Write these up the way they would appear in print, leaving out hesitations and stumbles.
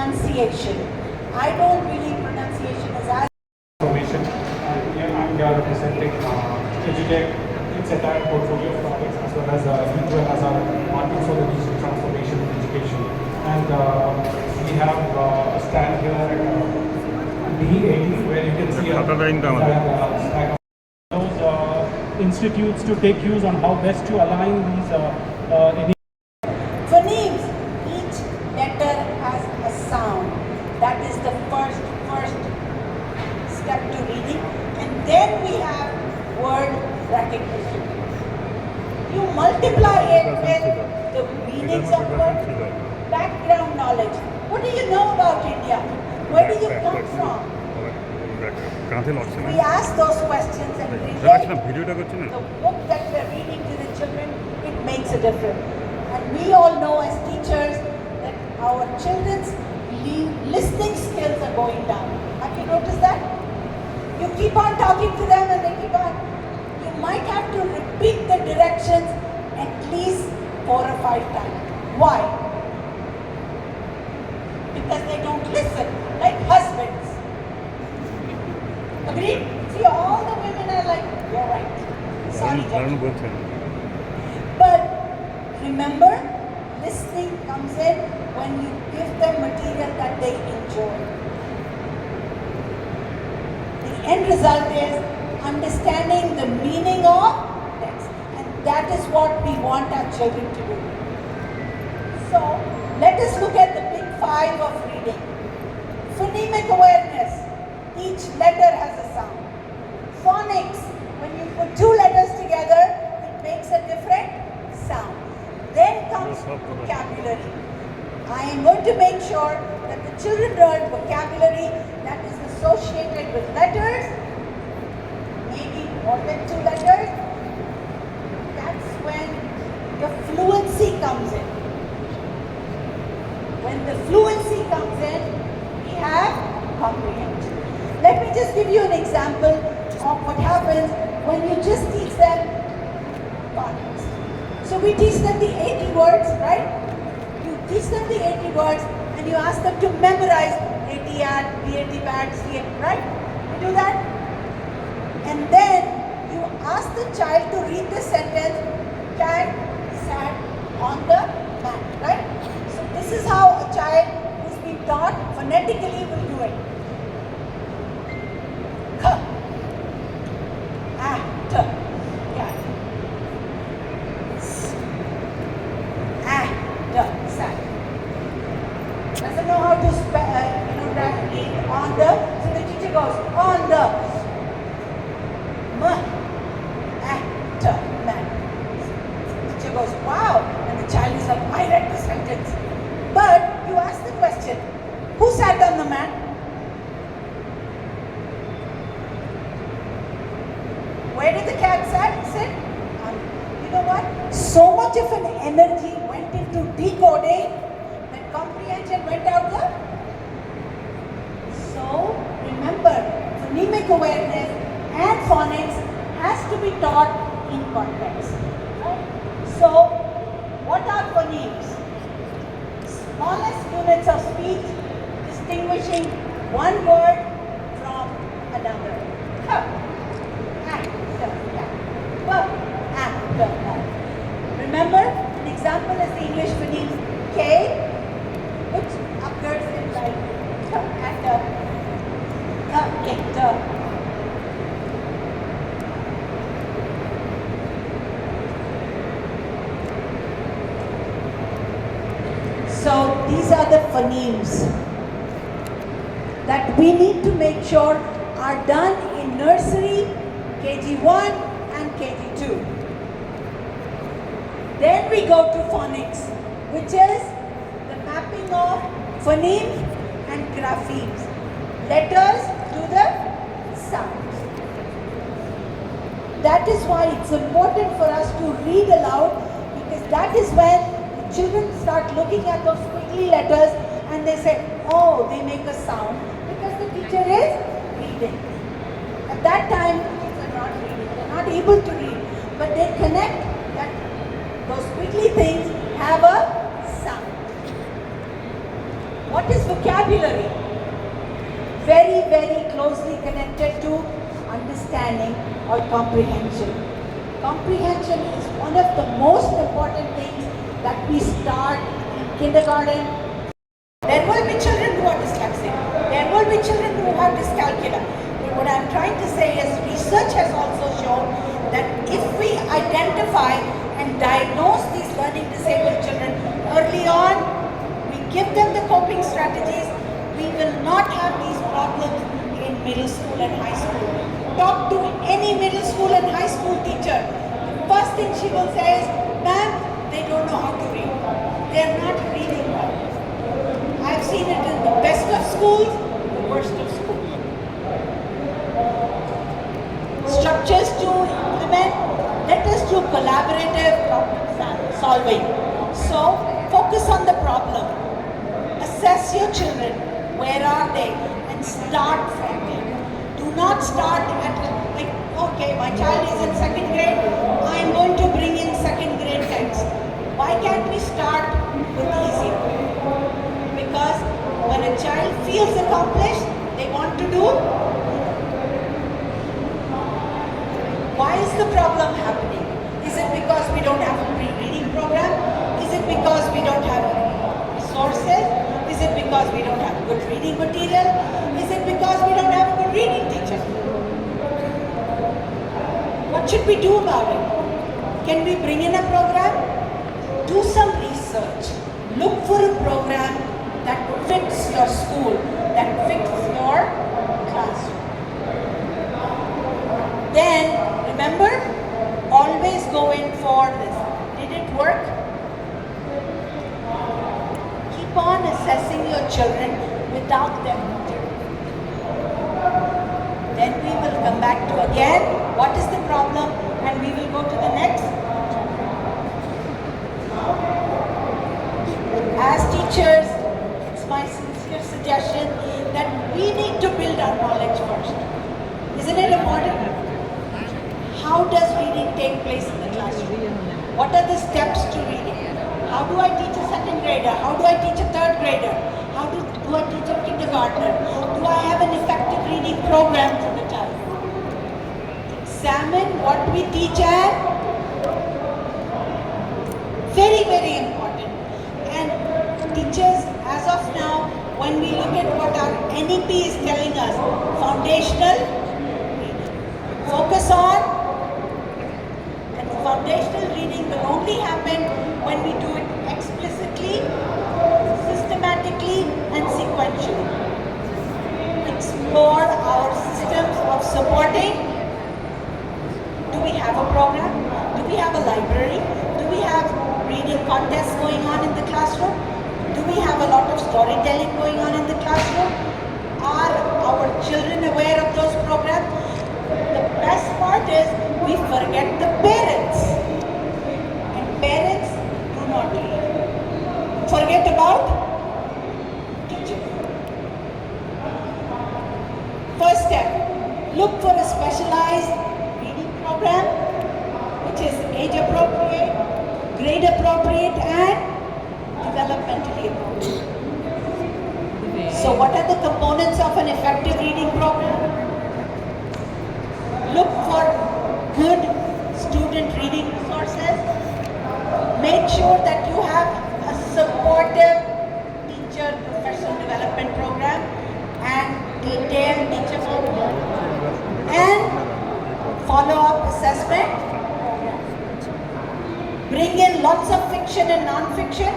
pronunciation. I don't believe pronunciation is as Information. I'm here representing EduTech, its entire portfolio of products, as well as Equal as our partner for the digital transformation in education. And we have a stand here at D80 where you can see a stack of those institutes to take cues on how best to align these phonemes. Each letter has a sound. That is the first step to reading. And then we have word recognition. You multiply it with the meanings of words, background knowledge. What do you know about India? Where do you come from? We ask those questions and relate the book that we are reading to the children. It makes a difference. And we all know as teachers that our children's listening skills are going down. Have you noticed that? You keep on talking to them and they keep on. You might have to repeat the directions at least 4 or 5 times. Why? Because they don't listen, like husbands. Agreed? See, all the women are like, you're right. Sorry, Jackie. But remember, listening comes in when you give them material that they enjoy. The end result is understanding the meaning of text. And that is what we want our children to do. So, let us look at the big 5 of reading. Phonemic awareness. Each letter has a sound. Phonics. When you put 2 letters together, it makes a different sound. Then comes vocabulary. I am going to make sure that the children learn vocabulary that is associated with letters, maybe more than 2 letters. That's when the fluency comes in. When the fluency comes in, we have comprehension. Let me just give you an example of what happens when you just teach them phonics. So we teach them the 80 words, right? You teach them the 80 words and you ask them to memorize 80 ad, BAT bad, CA, right? You do that? And then you ask the child to read the sentence, cat sat on the mat, right? So this is how a child who's been taught phonetically will do it. Cat. Doesn't know how to read on the, so the teacher goes on the man. The teacher goes, wow, and the child is like, I read the sentence. But you ask the question, who sat on the mat? Where did the cat sit? You know what? So much of an energy went into decoding that comprehension went out there. So remember, phonemic awareness and phonics has to be taught in context. Right? So, what are phonemes? Smallest units of speech distinguishing one word from another. Remember, an example is the English phoneme K, which occurs in like So these are the phonemes that we need to make sure are done in nursery, KG1 and KG2. Then we go to phonics, which is the mapping of phonemes and graphemes. Letters to the sounds. That is why it's important for us to read aloud, because that is when the children start looking at those squiggly letters and they say, oh, they make a sound because the teacher is reading. At that time, kids are not reading. They're not able to read, but they connect that those squiggly things have a sound. What is vocabulary? Very, very closely connected to understanding or comprehension. Comprehension is one of the most important things that we start in kindergarten. There will be children who are dyslexic. There will be children who have dyscalculia. But what I'm trying to say is research has also shown that if we identify and diagnose these learning disabled children early on, we give them the coping strategies, we will not have these problems in middle school and high school. Talk to any middle school and high school teacher. The first thing she will say is, ma'am, they don't know how to read. They're not reading well. I've seen it in the best of schools, the worst of schools. Structures to implement, let us do collaborative problem solving. So, focus on the problem. Assess your children. Where are they? And start from there. Do not start at like, okay, my child is in second grade, I'm going to bring in second grade text. Why can't we start with easier? Because when a child feels accomplished, they want to do. Why is the problem happening? Is it because we don't have a pre-reading program? Is it because we don't have resources? Is it because we don't have good reading material? Is it because we don't have a good reading teacher? What should we do about it? Can we bring in a program? Do some research. Look for a program that fits your school, that fits your classroom. Then, remember, always go in for this. Did it work? Keep on assessing your children without them measuring. Then we will come back to again, what is the problem? And we will go to the next. As teachers, it's my sincere suggestion that we need to build our knowledge first. Isn't it important? How does reading take place in the classroom? What are the steps to reading? How do I teach a second grader? How do I teach a third grader? How do I teach a kindergartner? Do I have an effective reading program for the child? Examine what we teach at. Very, very important. And teachers, as of now, when we look at what our NEP is telling us, foundational reading. Focus on. Foundational reading will only happen when we do it explicitly, systematically, and sequentially. Explore our systems of supporting. Do we have a program? Do we have a library? Do we have reading contests going on in the classroom? Do we have a lot of storytelling going on in the classroom? Are our children aware of those programs? The best part is we forget the parents. And parents do not read. Forget about teachers. First step, look for a specialized reading program which is age appropriate, grade appropriate, and developmentally appropriate. So what are the components of an effective reading program? Look for good student reading resources. Make sure that you have a supportive teacher professional development program and detailed teacher program and follow-up assessment. Bring in lots of fiction and non-fiction.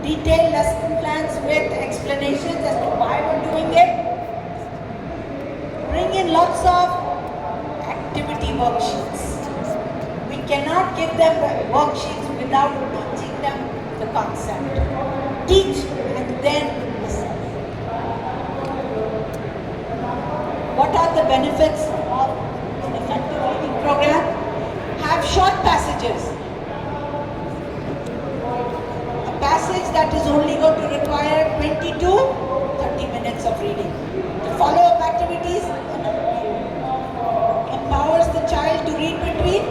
Detailed lesson plans with explanations as to why we're doing it. Bring in lots of activity worksheets. We cannot give them worksheets without teaching them the concept. Teach and then assess. What are the benefits of an effective reading program? Have short passages. A passage that is only going to require 20 to 30 minutes of reading. The follow-up activities, empowers the child to read between.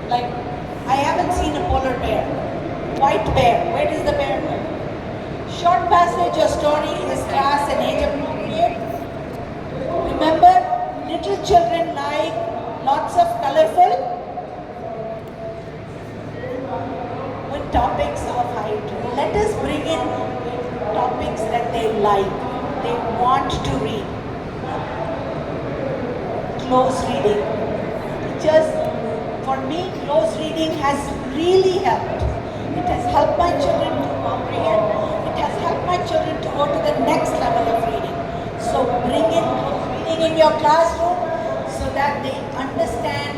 Like, I haven't seen a polar bear. White bear, where does the bear live? Short passage or story is class and age appropriate. Remember, little children like lots of colorful with topics of height. Let us bring in topics that they like, they want to read. Close reading. Just for me, close reading has really helped. It has helped my children to comprehend. It has helped my children to go to the next level of reading. So bring in close reading in your classroom so that they understand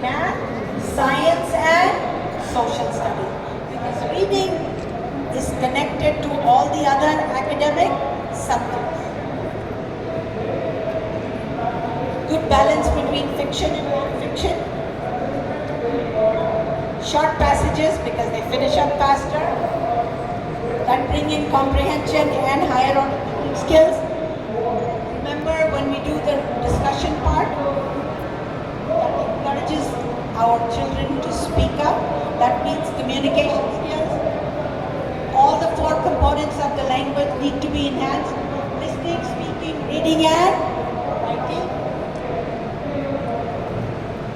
math, science and social studies. Because reading is connected to all the other academic subjects. Good balance between fiction and non-fiction. Short passages because they finish up faster. That bring in comprehension and higher order skills. Remember when we do the discussion part, that encourages our children to speak up. That means communication skills. All the four components of the language need to be enhanced. Listening, speaking, reading and writing.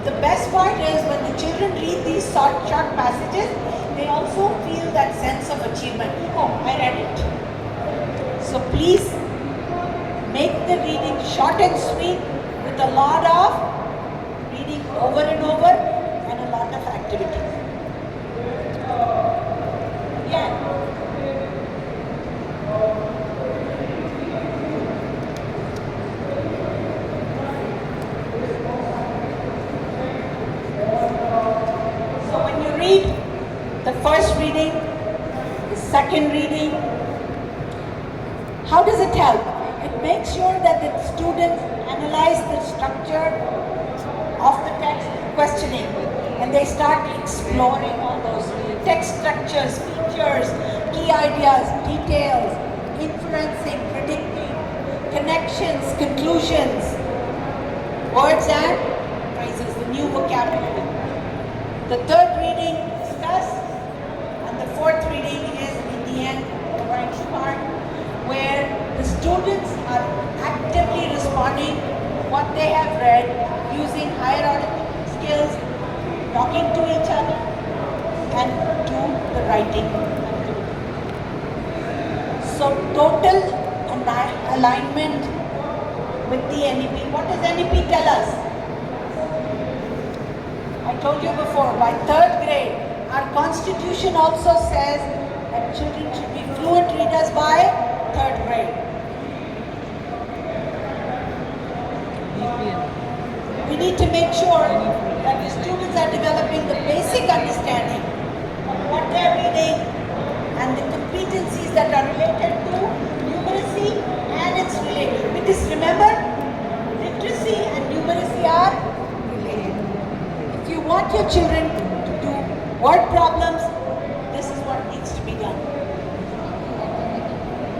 The best part is when the children read these short passages, they also feel that sense of achievement. Oh, I read it. So please make the reading short and sweet with a lot of reading over and over and a lot of activities. Yeah. The first reading, the second reading, how does it help? It makes sure that the students analyze the structure of the text questioning and they start exploring all those text structures, features, key ideas, details, inferencing, predicting, connections, conclusions, words and phrases, the new vocabulary. The third reading, discuss, and the fourth reading is in the end, the writing part, where the students are actively responding what they have read using higher order skills, talking to each other, and do the writing. So total alignment with the NEP. What does NEP tell us? I told you before, by third grade, our constitution also says that children should be fluent readers by third grade. We need to make sure that the students are developing the basic understanding of what they're reading and the competencies that are related to numeracy and its related. Because remember, literacy and numeracy are related. If you want your children to do word problems, this is what needs to be done.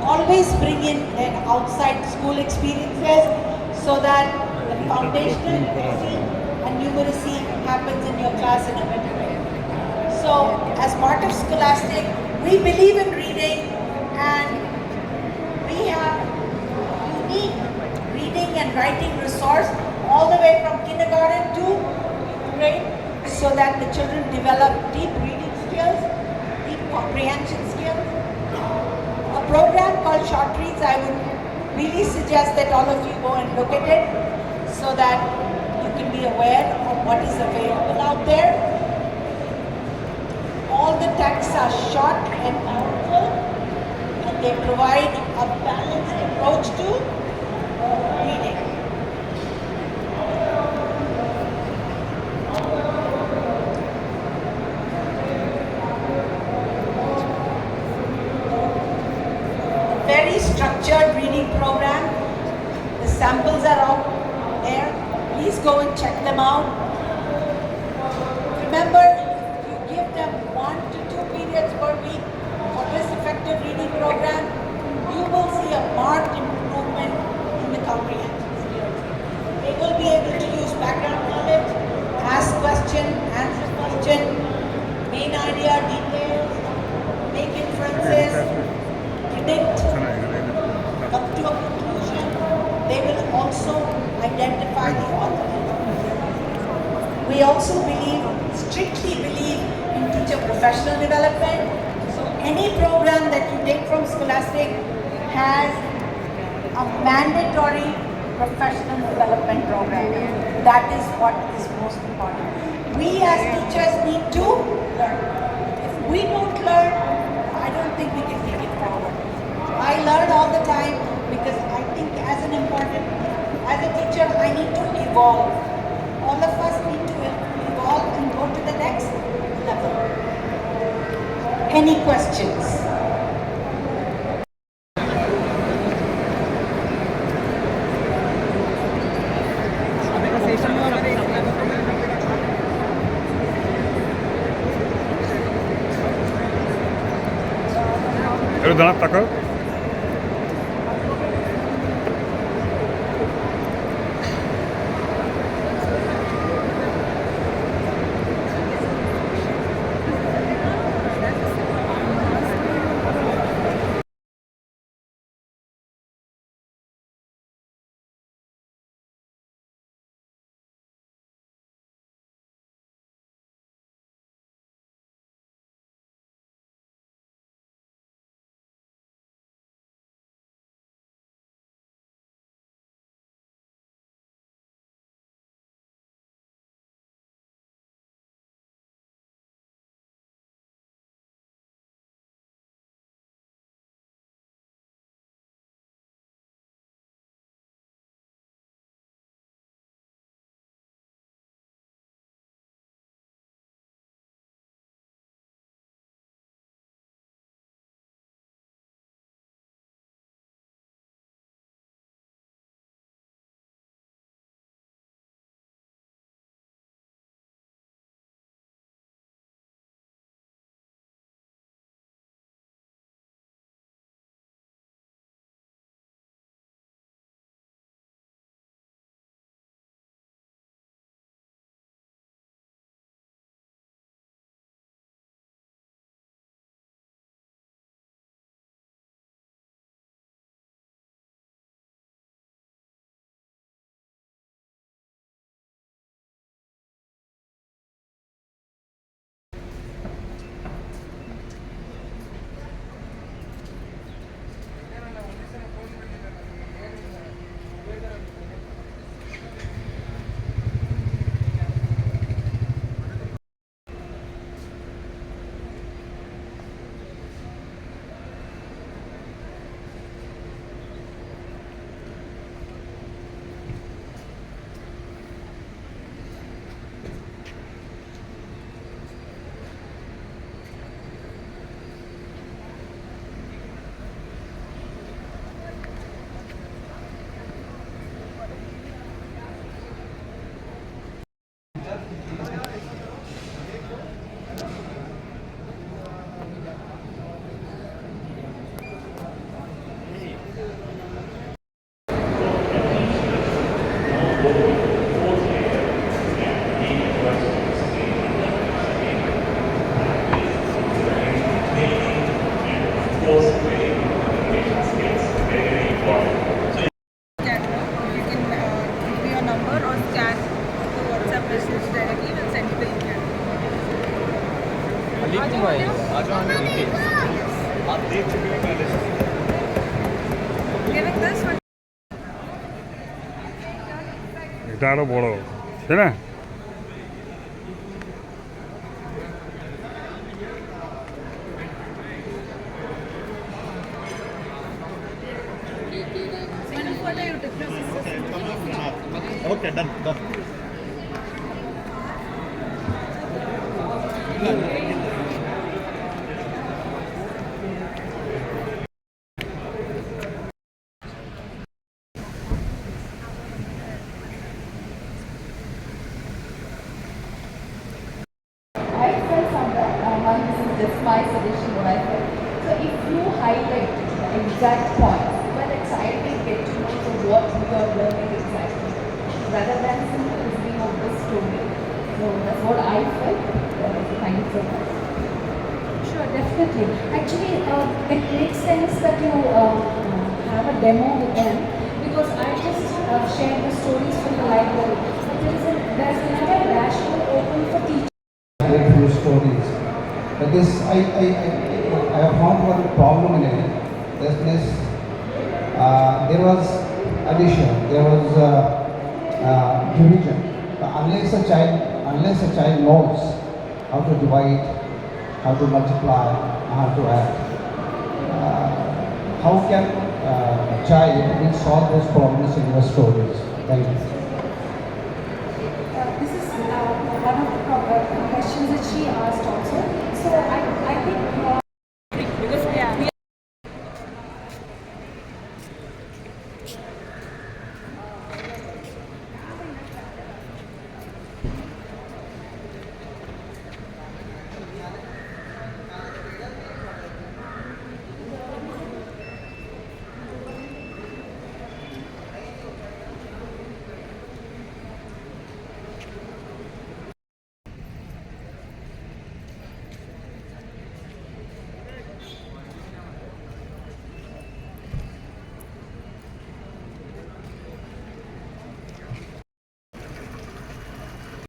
Always bring in their outside school experiences so that the foundational literacy and numeracy happens in your class in a better way. So, as part of Scholastic, we believe in reading and we have unique reading and writing resource all the way from kindergarten to 8th grade so that the children develop deep reading skills, deep comprehension skills. A program called Short Reads, I would really suggest that all of you go and look at it so that you can be aware of what is available out there. All the texts are short and powerful and they provide a balanced approach to reading. Very structured reading program. The samples are out there. Please go and check them out. Remember, if you give them 1 to 2 periods per week for this effective reading program, you will see a marked improvement in the comprehension skills. They will be able to use background knowledge, ask question, answer question, main idea, details, make inferences, predict also identify the author. We also strictly believe in teacher professional development. So any program that you take from Scholastic has a mandatory professional development program. That is what is most important. We as teachers need to learn. If we don't learn, I don't think we can take it forward. I learn all the time because I think as a teacher, I need to evolve. All of us need to evolve and go to the next level. Any questions? একটু দাঁড়া তাকাও। এটা আরো বড়, তাই না? Okay, done. I felt somewhere, this is just my suggestion what I felt. So if you highlight the exact points, when the child will get to know so what you are learning exactly, rather than simple listening of the story. So that's what I felt. Thank you so much. Sure, definitely. Actually, it makes sense that you have a demo with them because I just share the stories from the library. But there's another rational open for teachers. Read few stories. But this, I have found one problem in it. There was addition, there was division. Unless a child knows how to divide, how to multiply, how to add, how can a child will solve those problems in your stories? Thank you. This is one of the questions that she asked also.